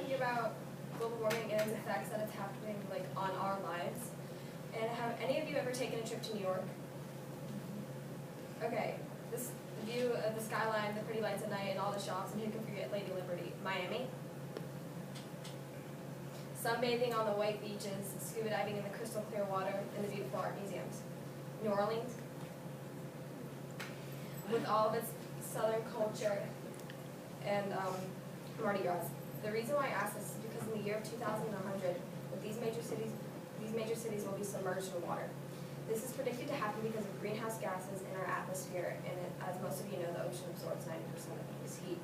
talking about global warming and the effects that it's happening like on our lives. And have any of you ever taken a trip to New York? Okay, this view of the skyline, the pretty lights at night, and all the shops, and who can forget Lady Liberty? Miami. Sunbathing on the white beaches, scuba diving in the crystal clear water, and the beautiful art museums. New Orleans, with all of its southern culture and Mardi Gras. The reason why I ask this is because in the year of 2100, with these major cities will be submerged in water. This is predicted to happen because of greenhouse gases in our atmosphere, and as most of you know, the ocean absorbs 90% of this heat,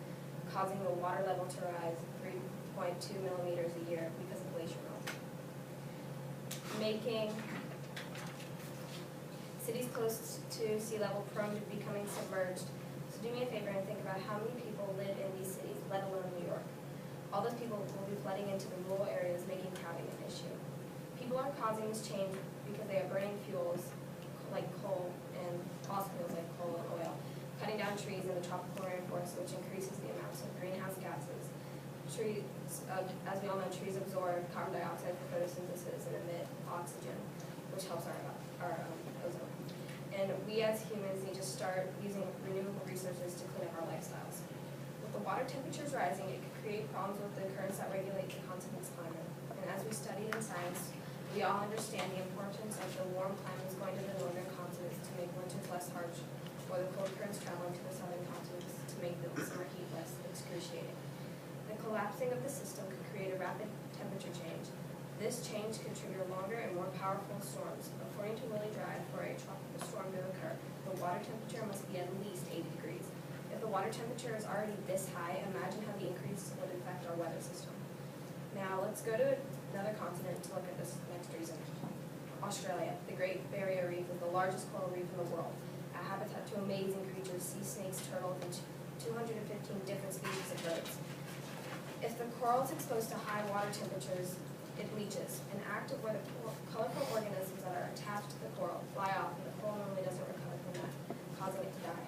causing the water level to rise 3.2 millimeters a year because of glacier melt. Making cities close to sea level prone to becoming submerged. So do me a favor and think about how many people live in these cities, let alone New York. All those people will be flooding into the rural areas, making crowding an issue. People are causing this change because they are burning fuels like coal and fossil fuels like coal and oil, cutting down trees in the tropical rainforest, which increases the amounts of greenhouse gases. Trees, as we all know, trees absorb carbon dioxide for photosynthesis and emit oxygen, which helps our ozone. And we as humans need to start using renewable resources to clean up our lifestyles. With the water temperatures rising, it could create problems with the currents that regulate the continent's climate. And as we studied in science, we all understand the importance of the warm climates going to the northern continents to make winters less harsh, or the cold currents traveling to the southern continents to make the summer heat less excruciating. The collapsing of the system could create a rapid temperature change. This change could trigger longer and more powerful storms. According to Willie Drive, for a tropical storm to occur, the water temperature must be at least 80 degrees. If the water temperature is already this high, imagine how the increase would affect our weather system. Now let's go to another continent to look at this next reason. Australia, the Great Barrier Reef, is the largest coral reef in the world, a habitat to amazing creatures, sea snakes, turtles, and 215 different species of birds. If the coral is exposed to high water temperatures, it bleaches, an act of where the colorful organisms that are attached to the coral fly off, and the coral normally doesn't recover from that, causing it to die.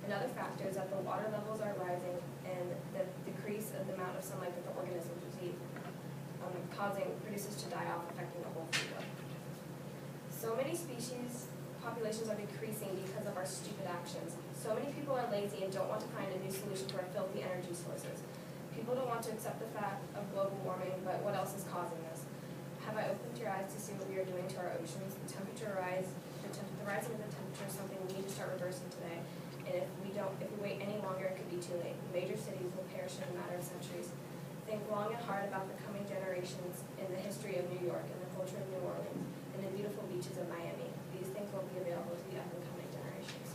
Another factor is that the water levels are rising and the decrease of the amount of sunlight that the organisms receive, causing producers to die off, affecting the whole food web. So many species populations are decreasing because of our stupid actions. So many people are lazy and don't want to find a new solution to our filthy energy sources. People don't want to accept the fact of global warming, but what else is causing this? Have I opened your eyes to see what we are doing to our oceans? The rising of the temperature is something we need to start reversing today. And if we wait any longer, it could be too late. Major cities will perish in a matter of centuries. Think long and hard about the coming generations in the history of New York and the culture of New Orleans and the beautiful beaches of Miami. These things will be available to the up and coming generations.